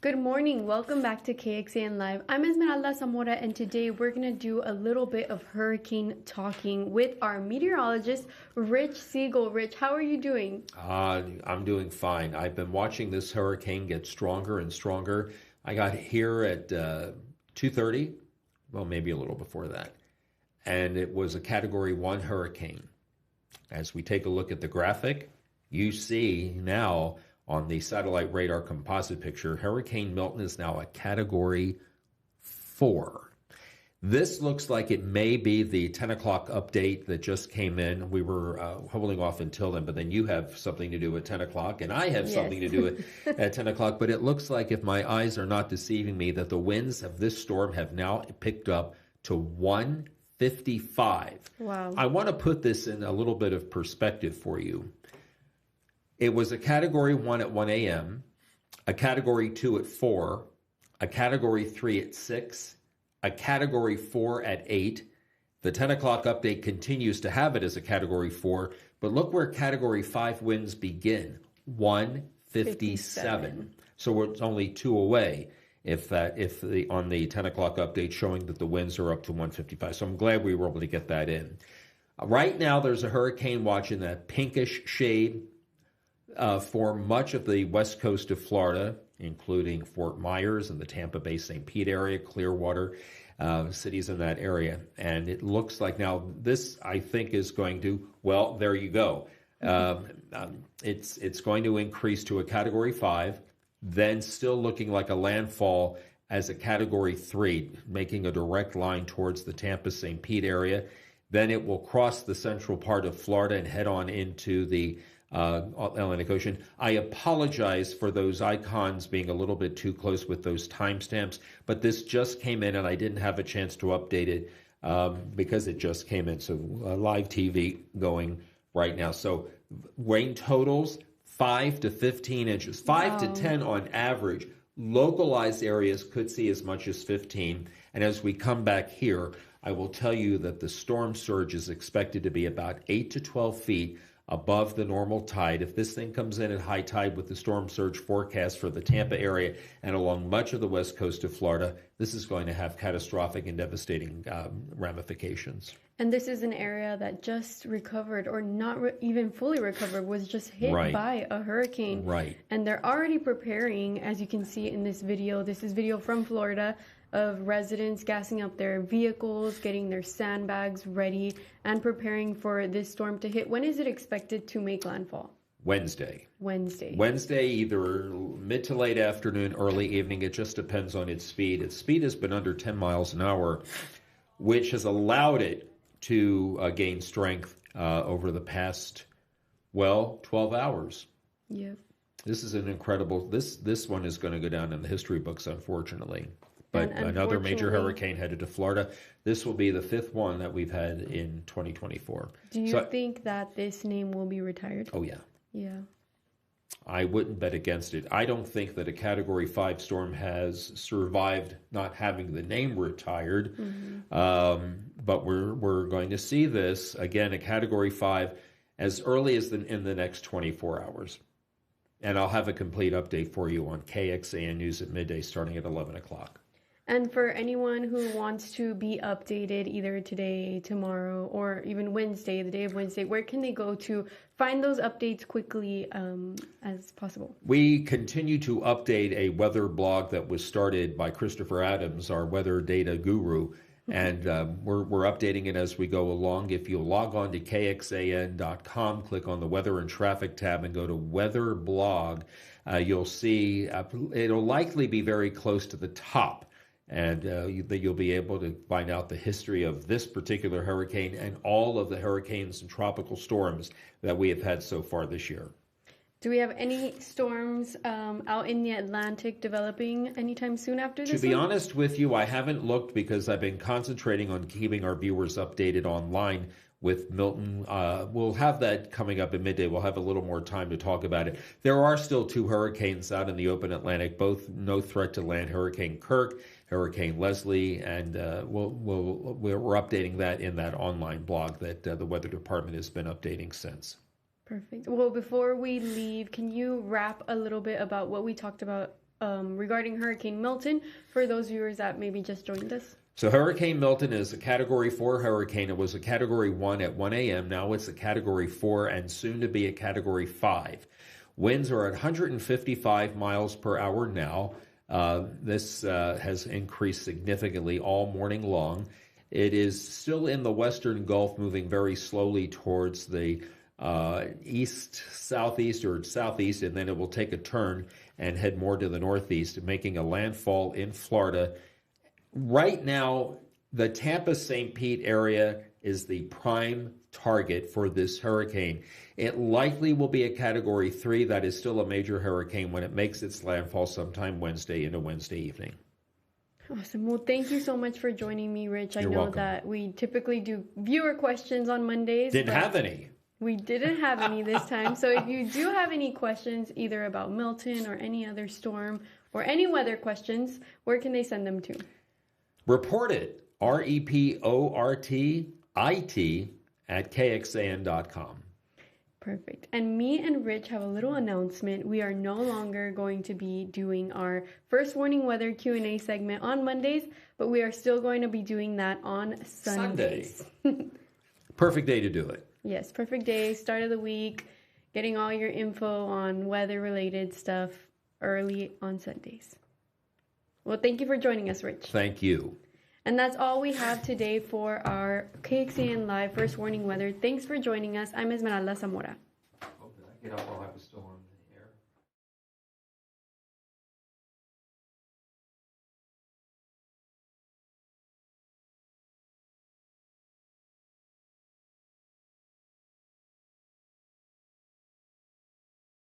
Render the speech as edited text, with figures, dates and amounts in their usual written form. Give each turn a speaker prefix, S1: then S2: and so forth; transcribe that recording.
S1: Good morning. Welcome back to KXAN Live. I'm Esmeralda Zamora, and today we're going to do a little bit of hurricane talking with our meteorologist, Rich Segal. Rich, how are you doing?
S2: I'm doing fine. I've been watching this hurricane get stronger and stronger. I got here at 2:30, well, maybe a little before that, and it was a Category 1 hurricane. As we take a look at the graphic, you see now on the satellite radar composite picture, Hurricane Milton is now a Category 4. This looks like it may be the 10 o'clock update that just came in. We were holding off until then, but then you have something to do at 10 o'clock, and I have something to do at 10 o'clock. But it looks like, if my eyes are not deceiving me, that the winds of this storm have now picked up to 155.
S1: Wow.
S2: I want to put this in a little bit of perspective for you. It was a Category 1 at 1 a.m., a Category 2 at 4, a Category 3 at 6, a Category 4 at 8. The 10 o'clock update continues to have it as a Category 4, but look where Category 5 winds begin, 157. So it's only 2 away on the 10 o'clock update showing that the winds are up to 155. So I'm glad we were able to get that in. Right now, there's a hurricane watch in that pinkish shade for much of the west coast of Florida, including Fort Myers and the Tampa Bay, St. Pete area, Clearwater, cities in that area. And it looks like now this, I think, is going to, well, there you go. It's going to increase to a Category 5, then still looking like a landfall as a Category 3, making a direct line towards the Tampa, St. Pete area. Then it will cross the central part of Florida and head on into the Atlantic Ocean. I apologize for those icons being a little bit too close with those timestamps, but this just came in and I didn't have a chance to update it because it just came in. So live TV going right now. So rain totals 5 to 15 inches, 5 to 10 on average. Localized areas could see as much as 15. And as we come back here, I will tell you that the storm surge is expected to be about 8 to 12 feet above the normal tide. If this thing comes in at high tide with the storm surge forecast for the Tampa area and along much of the west coast of Florida, this is going to have catastrophic and devastating ramifications.
S1: And this is an area that just recovered, or not even fully recovered, was just hit by a hurricane.
S2: Right.
S1: And they're already preparing, as you can see in this video. This is video from Florida of residents gassing up their vehicles, getting their sandbags ready, and preparing for this storm to hit. When is it expected to make landfall?
S2: Wednesday, either mid to late afternoon, early evening. It just depends on its speed. Its speed has been under 10 miles an hour, which has allowed it to gain strength over the past, 12 hours.
S1: Yep.
S2: This is an incredible, this one is going to go down in the history books, unfortunately. But another major hurricane headed to Florida. This will be the 5th one that we've had in 2024.
S1: Do you think that this name will be retired?
S2: Oh, yeah.
S1: Yeah.
S2: I wouldn't bet against it. I don't think that a Category 5 storm has survived not having the name retired. But we're going to see this, again, a Category 5 as early as in the next 24 hours. And I'll have a complete update for you on KXAN News at midday starting at 11 o'clock.
S1: And for anyone who wants to be updated either today, tomorrow, or even Wednesday, the day of Wednesday, where can they go to find those updates quickly as possible?
S2: We continue to update a weather blog that was started by Christopher Adams, our weather data guru, and we're updating it as we go along. If you log on to KXAN.com, click on the Weather and Traffic tab and go to Weather Blog, you'll see it'll likely be very close to the top. And you'll be able to find out the history of this particular hurricane and all of the hurricanes and tropical storms that we have had so far this year.
S1: Do we have any storms out in the Atlantic developing anytime soon after this?
S2: To be honest with you, I haven't looked because I've been concentrating on keeping our viewers updated online with Milton. We'll have that coming up at midday. We'll have a little more time to talk about it. There are still 2 hurricanes out in the open Atlantic, both no threat to land, Hurricane Kirk, Hurricane Leslie, and we're updating that in that online blog that the Weather Department has been updating since.
S1: Perfect. Well, before we leave, can you wrap a little bit about what we talked about regarding Hurricane Milton for those viewers that maybe just joined us?
S2: So Hurricane Milton is a Category 4 hurricane. It was a Category 1 at 1 a.m. Now it's a Category 4 and soon to be a Category 5. Winds are at 155 miles per hour now. This has increased significantly all morning long. It is still in the western Gulf, moving very slowly towards the southeast, and then it will take a turn and head more to the northeast, making a landfall in Florida. Right now, the Tampa-St. Pete area is the prime target for this hurricane. It likely will be a Category 3. That is still a major hurricane when it makes its landfall sometime Wednesday into Wednesday evening.
S1: Awesome. Well, thank you so much for joining me, Rich.
S2: You're
S1: I know
S2: welcome.
S1: That we typically do viewer questions on Mondays.
S2: Didn't have any.
S1: We didn't have any this time. So if you do have any questions, either about Milton or any other storm or any weather questions, where can they send them to?
S2: Report it, REPORTIT at KXAN.com.
S1: Perfect. And me and Rich have a little announcement. We are no longer going to be doing our First Warning Weather Q&A segment on Mondays, but we are still going to be doing that on Sundays.
S2: Perfect day to do it.
S1: Yes, perfect day, start of the week, getting all your info on weather-related stuff early on Sundays. Well, thank you for joining us, Rich.
S2: Thank you.
S1: And that's all we have today for our KXAN Live First Warning Weather. Thanks for joining us. I'm Esmeralda Zamora.
S2: Oh, did I get up while I was still on?